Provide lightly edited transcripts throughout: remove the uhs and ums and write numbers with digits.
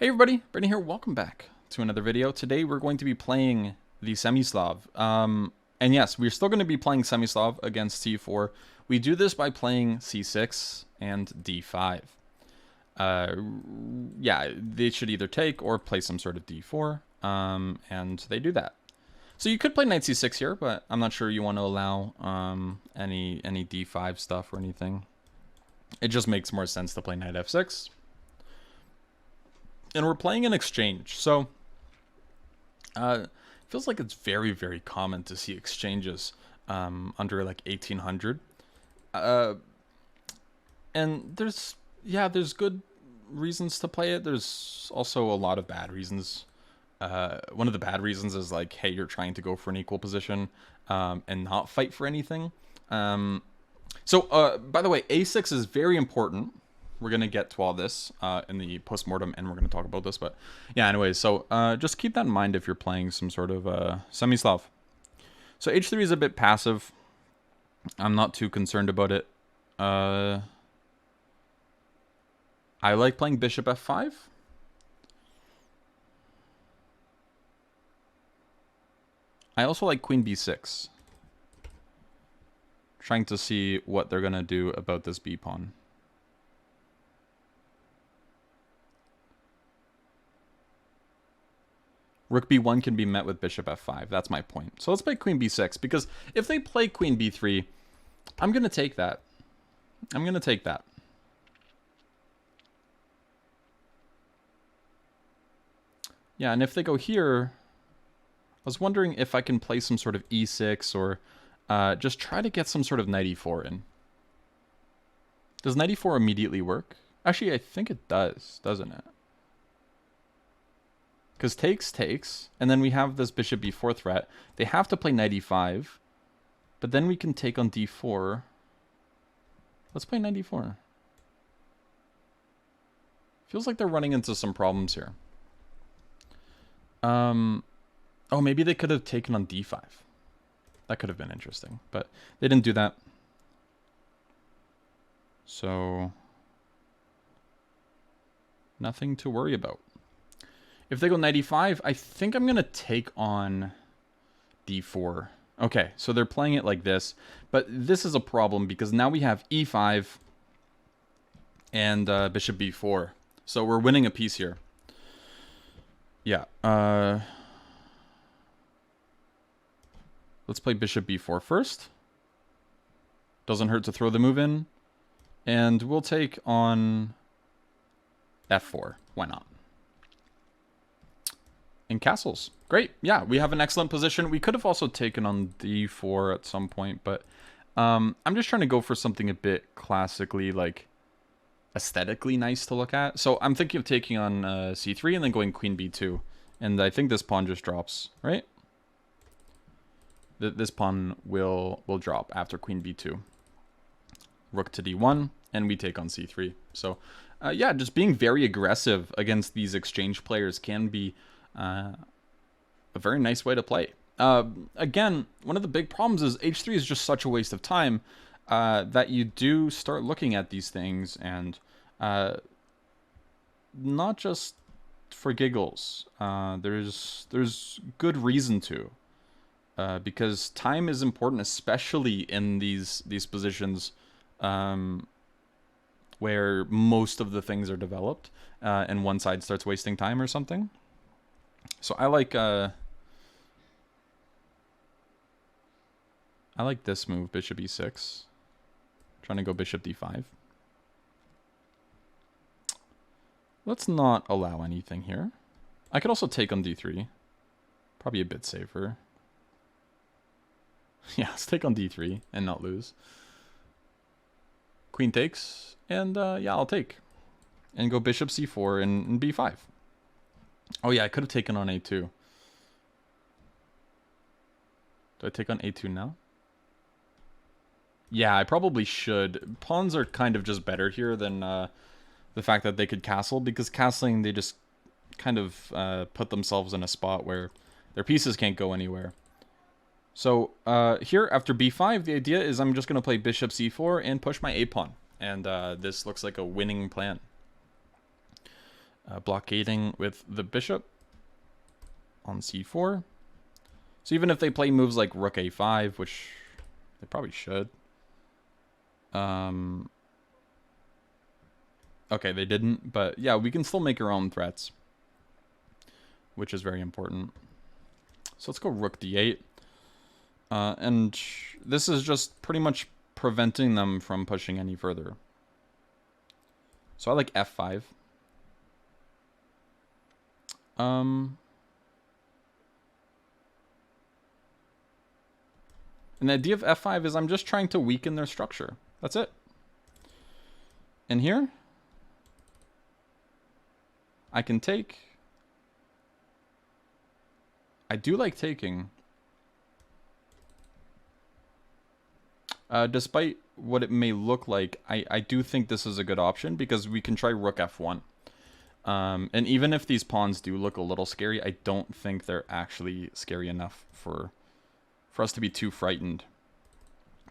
Hey everybody, Brittany here. Welcome back to another video. Today we're going to be playing the Semi-Slav. And yes, we're still going to be playing Semi-Slav against c4. We do this by playing c6 and d5. Yeah, they should either take or play some sort of d4, and they do that. So you could play knight c6 here, but I'm not sure you want to allow any d5 stuff or anything. It just makes more sense to play knight f6. And we're playing an exchange, so feels like it's very, very common to see exchanges under like 1800. And there's good reasons to play it. There's also a lot of bad reasons. One of the bad reasons is like, hey, you're trying to go for an equal position and not fight for anything. So by the way, a6 is very important. We're going to get to all this in the postmortem, and we're going to talk about this. But yeah, anyways, so just keep that in mind if you're playing some sort of Semi-Slav. So h3 is a bit passive. I'm not too concerned about it. I like playing bishop f5. I also like queen b6. Trying to see what they're going to do about this b-pawn. Rook b1 can be met with bishop f5. That's my point. So let's play queen b6, because if they play queen b3, I'm going to take that. I'm going to take that. Yeah, and if they go here, I was wondering if I can play some sort of e6 or just try to get some sort of knight e4 in. Does knight e4 immediately work? Actually, I think it does, doesn't it? Because takes, and then we have this bishop b4 threat. They have to play knight e5, but then we can take on d4. Let's play knight e4. Feels like they're running into some problems here. Oh, maybe they could have taken on d5. That could have been interesting, but they didn't do that. So, nothing to worry about. If they go knight e5, I think I'm going to take on d4. Okay, so they're playing it like this. But this is a problem because now we have e5 and bishop b4. So we're winning a piece here. Yeah. Let's play bishop b4 first. Doesn't hurt to throw the move in. And we'll take on f4. Why not? In castles. Great. Yeah, we have an excellent position. We could have also taken on d4 at some point, but I'm just trying to go for something a bit classically, like, aesthetically nice to look at. So I'm thinking of taking on c3 and then going queen b2. And I think this pawn just drops, right? This pawn will drop after queen b2. Rook to d1, and we take on c3. So, yeah, just being very aggressive against these exchange players can be a very nice way to play. Again, one of the big problems is h3 is just such a waste of time that you do start looking at these things, and not just for giggles. There's good reason to, because time is important, especially in these positions where most of the things are developed, and one side starts wasting time or something. So I like this move, bishop e6. Trying to go bishop d5. Let's not allow anything here. I could also take on d3. Probably a bit safer. Yeah, let's take on d3 and not lose. Queen takes, and yeah, I'll take. And go bishop c4 and b5. Oh yeah, I could have taken on a2. Do I take on a2 now? Yeah, I probably should. Pawns are kind of just better here than the fact that they could castle, because castling, they just kind of put themselves in a spot where their pieces can't go anywhere. So here, after b5, the idea is I'm just going to play bishop c4 and push my a-pawn. And this looks like a winning plan. blockading with the bishop on c4. So even if they play moves like rook a5, which they probably should. Okay, they didn't, but yeah, we can still make our own threats, which is very important. So let's go rook d8. And this is just pretty much preventing them from pushing any further. So I like f5. And the idea of f5 is I'm just trying to weaken their structure. That's it. And here, I can take. I do like taking. Despite what it may look like, I do think this is a good option because we can try rook f1. And even if these pawns do look a little scary, I don't think they're actually scary enough for us to be too frightened.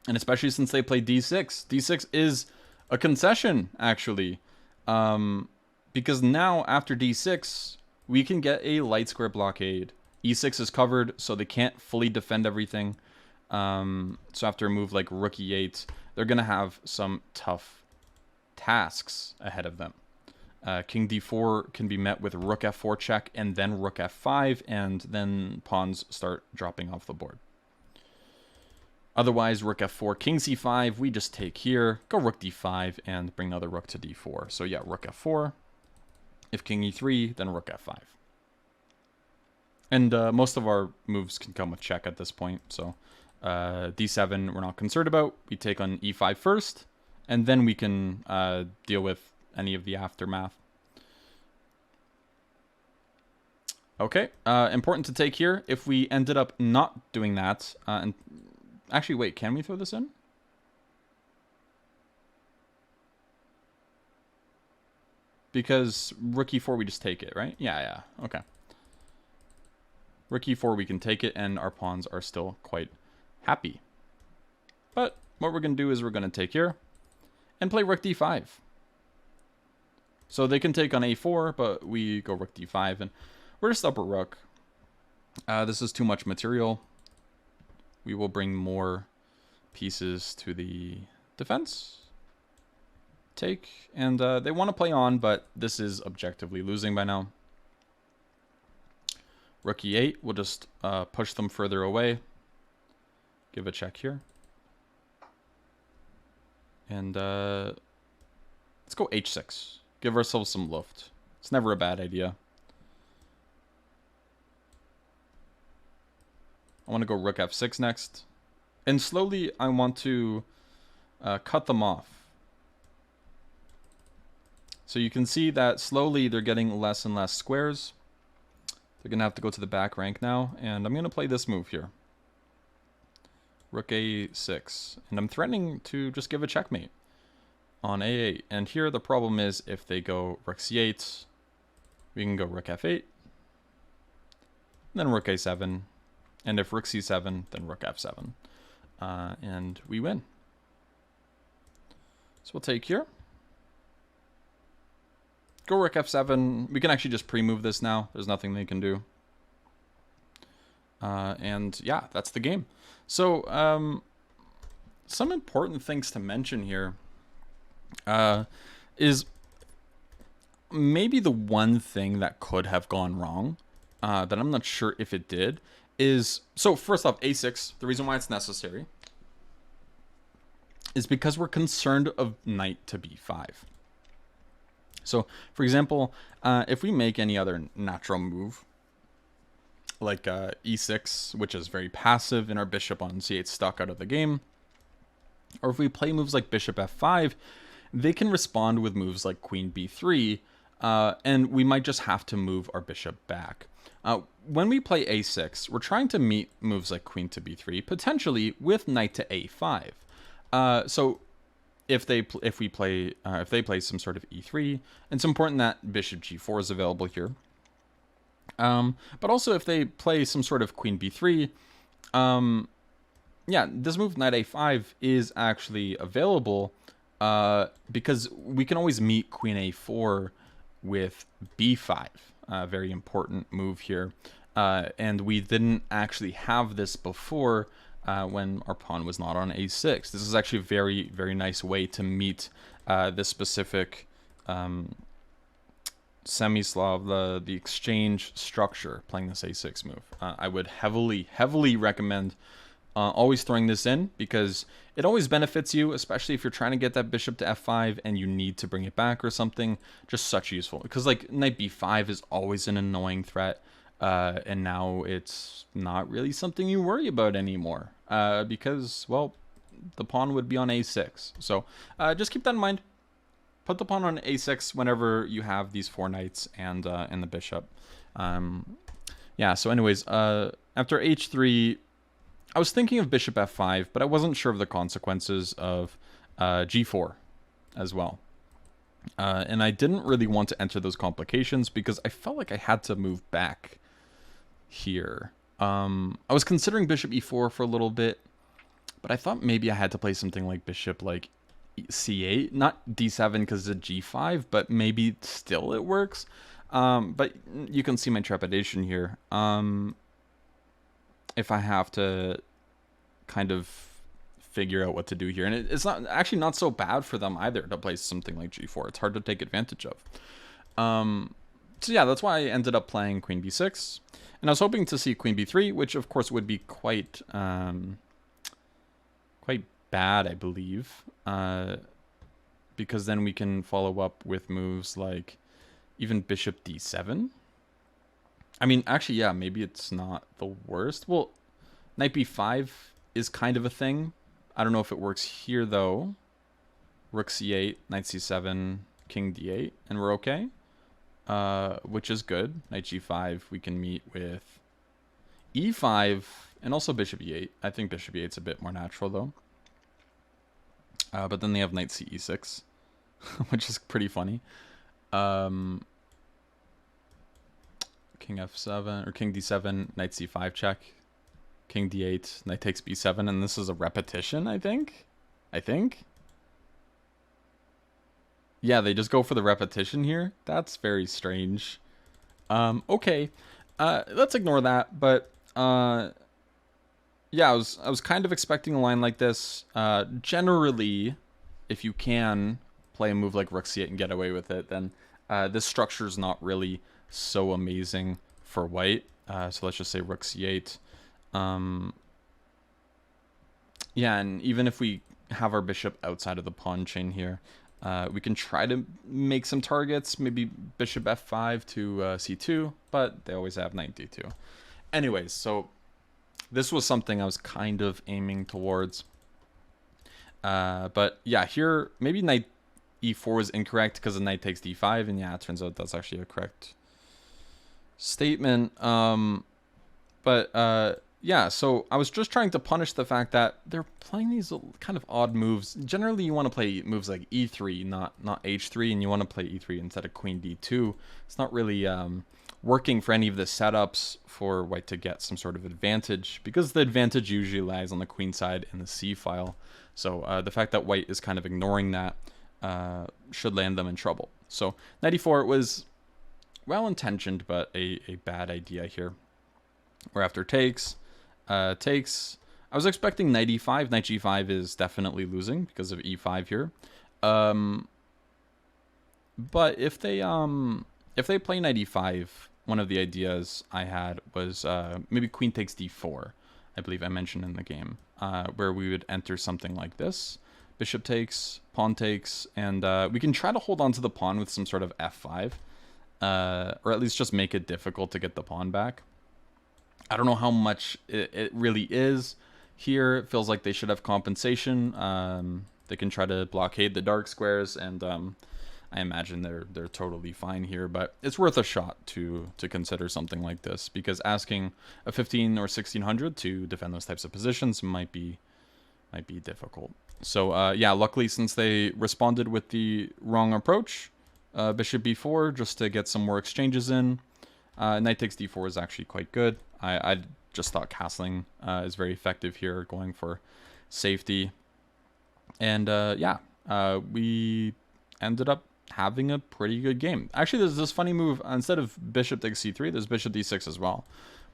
And especially since they play d6. d6 is a concession, actually. Because now, after d6, we can get a light square blockade. e6 is covered, so they can't fully defend everything. So after a move like rook e8, they're going to have some tough tasks ahead of them. King d4 can be met with rook f4 check and then rook f5, and then pawns start dropping off the board. Otherwise, rook f4, king c5, we just take here, go rook d5, and bring another rook to d4. So yeah, rook f4. If king e3, then rook f5. And most of our moves can come with check at this point. So d7 we're not concerned about. We take on e5 first, and then we can deal with any of the aftermath. Okay, important to take here. If we ended up not doing that, and actually, wait, can we throw this in? Because rook e4, we just take it, right? Yeah, okay. Rook e4, we can take it, and our pawns are still quite happy. But what we're going to do is we're going to take here and play rook d5. So they can take on a4, but we go rook d5, and we're just upper rook. This is too much material. We will bring more pieces to the defense. Take, and they want to play on, but this is objectively losing by now. Rook e8, we'll just push them further away. Give a check here. And let's go h6. Give ourselves some luft. It's never a bad idea. I want to go rook f6 next. And slowly I want to cut them off. So you can see that slowly they're getting less and less squares. They're going to have to go to the back rank now. And I'm going to play this move here. Rook a6. And I'm threatening to just give a checkmate on a8. And here the problem is if they go rook c8, we can go rook f8. Then rook a7. And if rook c7, then rook f7. And we win. So we'll take here. Go rook f7. We can actually just pre-move this now. There's nothing they can do. And yeah, that's the game. So some important things to mention here is maybe the one thing that could have gone wrong, that I'm not sure if it did, is, so first off, a6, the reason why it's necessary is because we're concerned of knight to b5. So, for example, if we make any other natural move, like e6, which is very passive, and our bishop on c8 stuck out of the game, or if we play moves like bishop f5, they can respond with moves like queen b3, and we might just have to move our bishop back. When we play a6, we're trying to meet moves like queen to b3, potentially with knight to a5. So if they play some sort of e3, and it's important that bishop g4 is available here. But also if they play some sort of queen b3, yeah, this move knight a5 is actually available because we can always meet queen a4 with b5. Very important move here. And we didn't actually have this before when our pawn was not on a6. This is actually a very, very nice way to meet this specific Semi-Slav, the exchange structure, playing this a6 move. I would heavily recommend always throwing this in, because it always benefits you, especially if you're trying to get that bishop to f5 and you need to bring it back or something. Just such useful, because like knight b5 is always an annoying threat, and now it's not really something you worry about anymore, because, well, the pawn would be on a6. So just keep that in mind. Put the pawn on a6 whenever you have these 4 knights and the bishop. Yeah, so anyways, after h3, I was thinking of bishop f5, but I wasn't sure of the consequences of g4 as well. And I didn't really want to enter those complications because I felt like I had to move back here. I was considering bishop e4 for a little bit, but I thought maybe I had to play something like bishop like c8, not d7 because it's a g5, but maybe still it works. But you can see my trepidation here. If I have to kind of figure out what to do here, and it's not actually not so bad for them either to play something like g4. It's hard to take advantage of. So yeah, that's why I ended up playing queen b6, and I was hoping to see queen b3, which of course would be quite bad, I believe, because then we can follow up with moves like even bishop d7. I mean, actually, yeah, maybe it's not the worst. Well, knight b5 is kind of a thing. I don't know if it works here, though. Rook c8, knight c7, king d8, and we're okay, which is good. Knight g5, we can meet with e5, and also bishop e8. I think bishop e8 is a bit more natural, though. But then they have knight ce6, which is pretty funny. King f7 or king d7, knight c5 check, king d8, knight takes b7, and this is a repetition, I think. Yeah, they just go for the repetition here. That's very strange. Okay, let's ignore that. But yeah, I was kind of expecting a line like this. Generally, if you can play a move like rook c8 and get away with it, then this structure is not really so amazing for white. So let's just say rook c8. Yeah, and even if we have our bishop outside of the pawn chain here, we can try to make some targets, maybe bishop f5 to c2, but they always have knight d2. Anyways, so this was something I was kind of aiming towards. But yeah, here, maybe knight e4 is incorrect because the knight takes d5, and yeah, it turns out that's actually a correct statement. Yeah, so I was just trying to punish the fact that they're playing these kind of odd moves. Generally, you want to play moves like e3, not h3, and you want to play e3 instead of queen d2. It's not really working for any of the setups for white to get some sort of advantage, because the advantage usually lies on the queen side in the c file. So the fact that white is kind of ignoring that should land them in trouble. So knight e4 was well-intentioned, but a bad idea here. Where after takes, I was expecting knight e5. Knight g5 is definitely losing because of e5 here. But if they play knight e5, one of the ideas I had was maybe queen takes d4. I believe I mentioned in the game, where we would enter something like this. Bishop takes, pawn takes, and we can try to hold on to the pawn with some sort of f5, or at least just make it difficult to get the pawn back. I don't know how much it really is here. It feels like they should have compensation. They can try to blockade the dark squares, and I imagine they're totally fine here. But it's worth a shot to consider something like this, because asking a 15 or 1600 to defend those types of positions might be difficult. So yeah, luckily, since they responded with the wrong approach, bishop b4 just to get some more exchanges in. Knight takes d4 is actually quite good. I just thought castling is very effective here, going for safety. And yeah, we ended up having a pretty good game. Actually, there's this funny move. Instead of bishop takes c3, there's bishop d6 as well,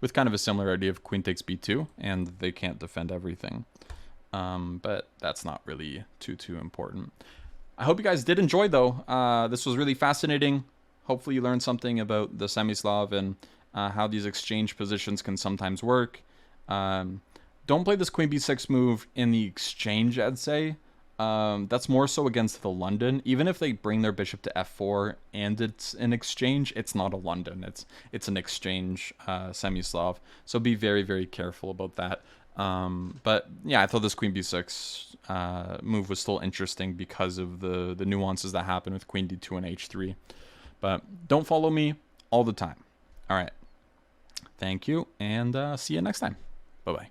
with kind of a similar idea of queen takes b2, and they can't defend everything. But that's not really too important. I hope you guys did enjoy, though. This was really fascinating. Hopefully you learned something about the Semi-Slav and how these exchange positions can sometimes work. Don't play this queen b6 move in the exchange, I'd say. That's more so against the London. Even if they bring their bishop to f4 and it's an exchange, it's not a London. It's an exchange Semi-Slav. So be very, very careful about that. But yeah, I thought this queen b6 move was still interesting because of the nuances that happen with queen d2 and h3. But don't follow me all the time. All right. Thank you, and see you next time. Bye-bye.